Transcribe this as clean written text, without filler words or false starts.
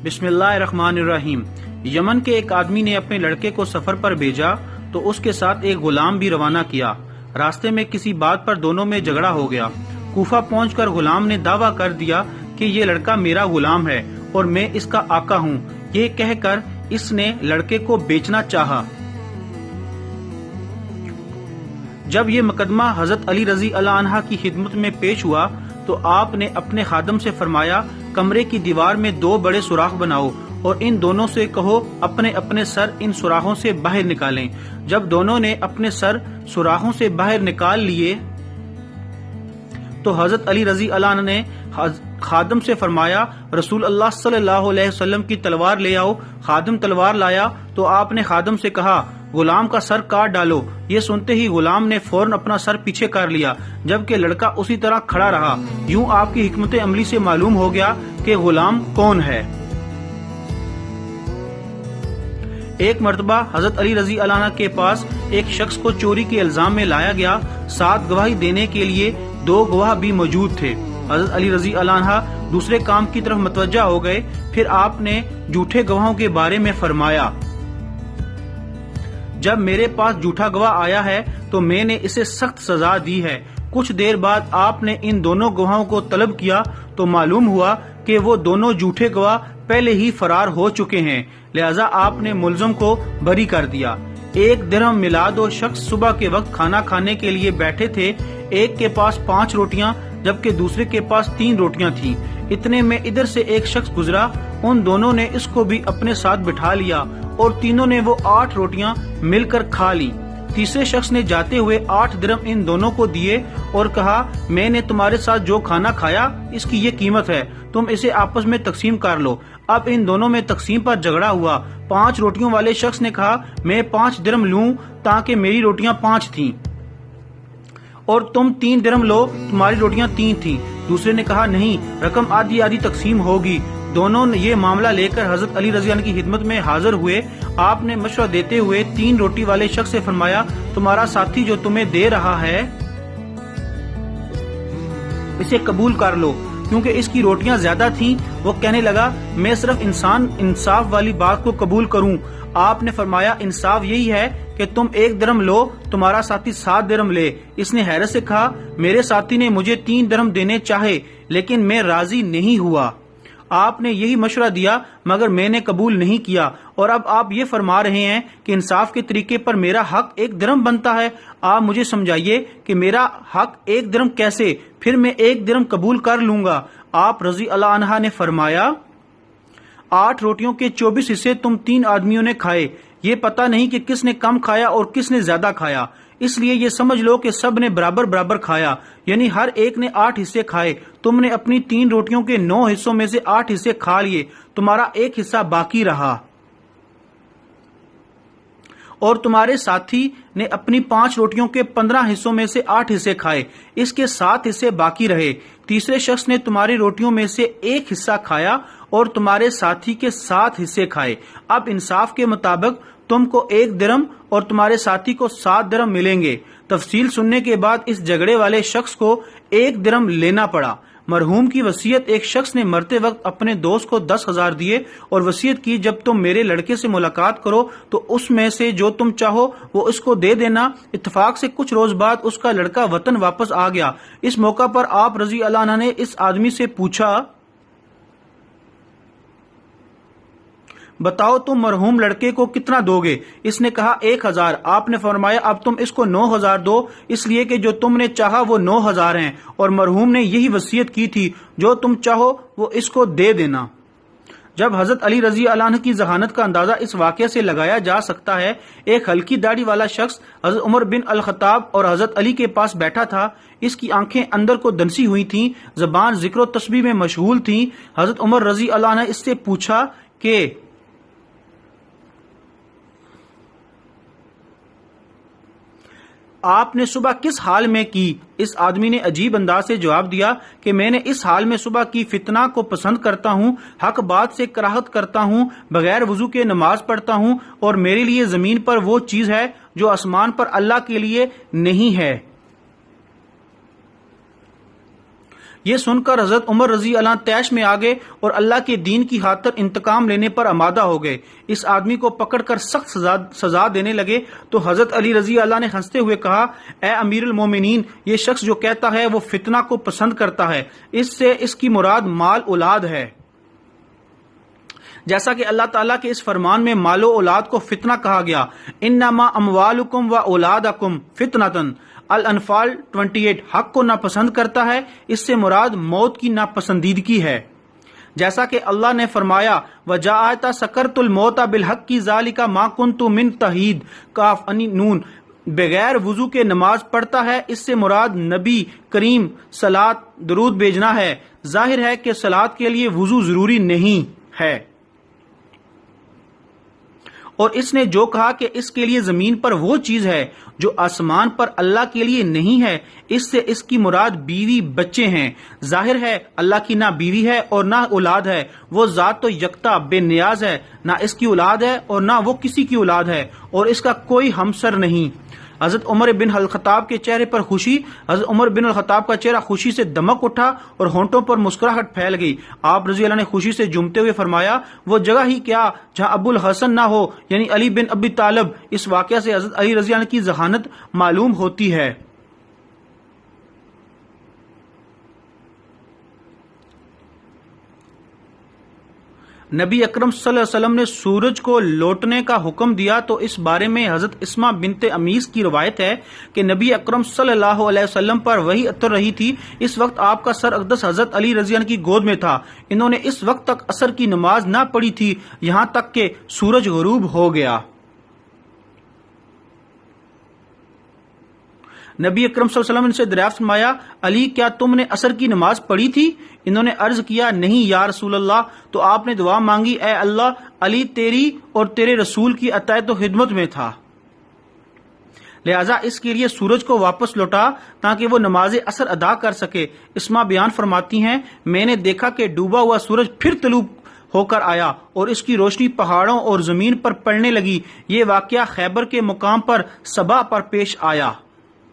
بسم اللہ الرحمن الرحیم۔ یمن کے ایک آدمی نے اپنے لڑکے کو سفر پر بھیجا تو اس کے ساتھ ایک غلام بھی روانہ کیا۔ راستے میں کسی بات پر دونوں میں جھگڑا ہو گیا۔ کوفہ پہنچ کر غلام نے دعویٰ کر دیا کہ یہ لڑکا میرا غلام ہے اور میں اس کا آقا ہوں۔ یہ کہہ کر اس نے لڑکے کو بیچنا چاہا۔ جب یہ مقدمہ حضرت علی رضی اللہ عنہ کی خدمت میں پیش ہوا تو آپ نے اپنے خادم سے فرمایا، کمرے کی دیوار میں 2 بڑے سوراخ بناؤ اور ان دونوں سے کہو اپنے اپنے سر ان سوراخوں سے باہر نکالیں۔ جب دونوں نے اپنے سر سوراخوں سے باہر نکال لیے تو حضرت علی رضی اللہ عنہ نے خادم سے فرمایا، رسول اللہ صلی اللہ علیہ وسلم کی تلوار لے آؤ۔ خادم تلوار لایا تو آپ نے خادم سے کہا، غلام کا سر کاٹ ڈالو۔ یہ سنتے ہی غلام نے فوراً اپنا سر پیچھے کر لیا، جبکہ لڑکا اسی طرح کھڑا رہا۔ یوں آپ کی حکمت عملی سے معلوم ہو گیا کہ غلام کون ہے۔ ایک مرتبہ حضرت علی رضی اللہ عنہ کے پاس ایک شخص کو چوری کے الزام میں لایا گیا۔ ساتھ گواہی دینے کے لیے 2 گواہ بھی موجود تھے۔ حضرت علی رضی اللہ عنہ دوسرے کام کی طرف متوجہ ہو گئے۔ پھر آپ نے جھوٹے گواہوں کے بارے میں فرمایا، جب میرے پاس جھوٹا گواہ آیا ہے تو میں نے اسے سخت سزا دی ہے۔ کچھ دیر بعد آپ نے ان دونوں گواہوں کو طلب کیا تو معلوم ہوا کہ وہ دونوں جھوٹے گواہ پہلے ہی فرار ہو چکے ہیں، لہذا آپ نے ملزم کو بری کر دیا۔ 1 درہم ملا 2 شخص صبح کے وقت کھانا کھانے کے لیے بیٹھے تھے۔ ایک کے پاس 5 روٹیاں جبکہ دوسرے کے پاس 3 روٹیاں تھیں۔ اتنے میں ادھر سے ایک شخص گزرا، ان دونوں نے اس کو بھی اپنے ساتھ بٹھا لیا اور تینوں نے وہ 8 روٹیاں مل کر کھا لی۔ تیسرے شخص نے جاتے ہوئے 8 درہم ان دونوں کو دیے اور کہا، میں نے تمہارے ساتھ جو کھانا کھایا اس کی یہ قیمت ہے، تم اسے آپس میں تقسیم کر لو۔ اب ان دونوں میں تقسیم پر جھگڑا ہوا۔ 5 روٹیوں والے شخص نے کہا، میں 5 درہم لوں تاکہ میری روٹیاں 5 تھیں، اور تم 3 درہم لو، تمہاری روٹیاں 3 تھیں۔ دوسرے نے کہا، نہیں، رقم آدھی آدھی تقسیم ہوگی۔ دونوں یہ معاملہ لے کر حضرت علی رضی اللہ عنہ کی خدمت میں حاضر ہوئے۔ آپ نے مشورہ دیتے ہوئے 3 روٹی والے شخص سے فرمایا، تمہارا ساتھی جو تمہیں دے رہا ہے اسے قبول کر لو، کیونکہ اس کی روٹیاں زیادہ تھیں۔ وہ کہنے لگا، میں صرف انصاف والی بات کو قبول کروں۔ آپ نے فرمایا، انصاف یہی ہے کہ تم 1 درہم لو، تمہارا ساتھی 7 درہم لے۔ اس نے حیرت سے کہا، میرے ساتھی نے مجھے 3 درہم دینے چاہے لیکن میں راضی نہیں ہوا۔ آپ نے یہی مشورہ دیا مگر میں نے قبول نہیں کیا، اور اب آپ یہ فرما رہے ہیں کہ انصاف کے طریقے پر میرا حق 1 درہم بنتا ہے۔ آپ مجھے سمجھائیے کہ میرا حق 1 درہم کیسے؟ پھر میں 1 درہم قبول کر لوں گا۔ آپ رضی اللہ عنہ نے فرمایا، 8 روٹیوں کے 24 حصے تم 3 آدمیوں نے کھائے، یہ پتہ نہیں کہ کس نے کم کھایا اور کس نے زیادہ کھایا، اس لیے یہ سمجھ لو کہ سب نے برابر برابر کھایا، یعنی ہر ایک نے 8 حصے کھائے۔ تم نے اپنی 3 روٹیوں کے 9 حصوں میں سے 8 حصے کھا لیے، تمہارا 1 حصہ باقی رہا، اور تمہارے ساتھی نے اپنی 5 روٹیوں کے 15 حصوں میں سے 8 حصے کھائے، اس کے 7 حصے باقی رہے۔ تیسرے شخص نے تمہاری روٹیوں میں سے 1 حصہ کھایا اور تمہارے ساتھی کے 7 حصے کھائے۔ اب انصاف کے مطابق تم کو 1 درہم اور تمہارے ساتھی کو 7 درہم ملیں گے۔ تفصیل سننے کے بعد اس جھگڑے والے شخص کو 1 درہم لینا پڑا۔ مرحوم کی وصیت، ایک شخص نے مرتے وقت اپنے دوست کو 10,000 دیے اور وصیت کی، جب تم میرے لڑکے سے ملاقات کرو تو اس میں سے جو تم چاہو وہ اس کو دے دینا۔ اتفاق سے کچھ روز بعد اس کا لڑکا وطن واپس آ گیا۔ اس موقع پر آپ رضی اللہ عنہ نے اس آدمی سے پوچھا، بتاؤ تم مرحوم لڑکے کو کتنا دو گے؟ اس نے کہا 1,000۔ آپ نے فرمایا، اب تم اس کو 9,000 دو، اس لیے کہ جو تم نے چاہا وہ 9,000 ہیں، اور مرحوم نے یہی وصیت کی تھی، جو تم چاہو وہ اس کو دے دینا۔ جب حضرت علی رضی اللہ عنہ کی ذہانت کا اندازہ اس واقعے سے لگایا جا سکتا ہے۔ ایک ہلکی داڑھی والا شخص حضرت عمر بن الخطاب اور حضرت علی کے پاس بیٹھا تھا۔ اس کی آنکھیں اندر کو دنسی ہوئی تھیں، زبان ذکر و تسبیح میں مشغول تھی۔ حضرت عمر رضی اللہ عنہ اس سے پوچھا کہ آپ نے صبح کس حال میں کی؟ اس آدمی نے عجیب انداز سے جواب دیا کہ میں نے اس حال میں صبح کی فتنہ کو پسند کرتا ہوں، حق بات سے کراہت کرتا ہوں، بغیر وضو کے نماز پڑھتا ہوں، اور میرے لیے زمین پر وہ چیز ہے جو آسمان پر اللہ کے لیے نہیں ہے۔ یہ سن کر حضرت عمر رضی اللہ عنہ طیش میں آ گئے اور اللہ کے دین کی خاطر انتقام لینے پر آمادہ ہو گئے۔ اس آدمی کو پکڑ کر سخت سزا دینے لگے تو حضرت علی رضی اللہ نے ہنستے ہوئے کہا، اے امیر المومنین، یہ شخص جو کہتا ہے وہ فتنہ کو پسند کرتا ہے، اس سے اس کی مراد مال اولاد ہے، جیسا کہ اللہ تعالیٰ کے اس فرمان میں مال و اولاد کو فتنہ کہا گیا، انما اموالکم و اولادکم فتنۃ۔ الانفال 28۔ حق کو ناپسند کرتا ہے، اس سے مراد موت کی ناپسندیدگی ہے، جیسا کہ اللہ نے فرمایا وجاءت سکرت الموت بالحق ذالک ما کنت من تحید کاف نون۔ بغیر وضو کے نماز پڑھتا ہے، اس سے مراد نبی کریم صلاۃ درود بھیجنا ہے۔ ظاہر ہے کہ صلاۃ کے لیے وضو ضروری نہیں ہے، اور اس نے جو کہا کہ اس کے لیے زمین پر وہ چیز ہے جو آسمان پر اللہ کے لیے نہیں ہے، اس سے اس کی مراد بیوی بچے ہیں۔ ظاہر ہے اللہ کی نہ بیوی ہے اور نہ اولاد ہے، وہ ذات تو یکتا بے نیاز ہے، نہ اس کی اولاد ہے اور نہ وہ کسی کی اولاد ہے، اور اس کا کوئی ہمسر نہیں۔ حضرت عمر بن الخطاب کے چہرے پر خوشی، حضرت عمر بن الخطاب کا چہرہ خوشی سے دمک اٹھا اور ہونٹوں پر مسکراہٹ پھیل گئی۔ آپ رضی اللہ نے خوشی سے جھومتے ہوئے فرمایا، وہ جگہ ہی کیا جہاں ابو الحسن نہ ہو، یعنی علی بن ابی طالب۔ اس واقعہ سے حضرت علی رضی اللہ عنہ کی ذہانت معلوم ہوتی ہے۔ نبی اکرم صلی اللہ علیہ وسلم نے سورج کو لوٹنے کا حکم دیا تو اس بارے میں حضرت اسما بنت امیس کی روایت ہے کہ نبی اکرم صلی اللہ علیہ وسلم پر وحی اتر رہی تھی، اس وقت آپ کا سر اقدس حضرت علی رضی اللہ عنہ کی گود میں تھا۔ انہوں نے اس وقت تک عصر کی نماز نہ پڑھی تھی یہاں تک کہ سورج غروب ہو گیا۔ نبی اکرم صلی اللہ علیہ وسلم سے دریافت فرمایا، علی کیا تم نے عصر کی نماز پڑھی تھی؟ انہوں نے عرض کیا، نہیں یا رسول اللہ۔ تو آپ نے دعا مانگی، اے اللہ، علی تیری اور تیرے رسول کی اطاعت و خدمت میں تھا، لہذا اس کے لیے سورج کو واپس لوٹا تاکہ وہ نماز عصر ادا کر سکے۔ اسما بیان فرماتی ہیں، میں نے دیکھا کہ ڈوبا ہوا سورج پھر طلوع ہو کر آیا اور اس کی روشنی پہاڑوں اور زمین پر پڑنے لگی۔ یہ واقعہ خیبر کے مقام پر صبا پر پیش آیا۔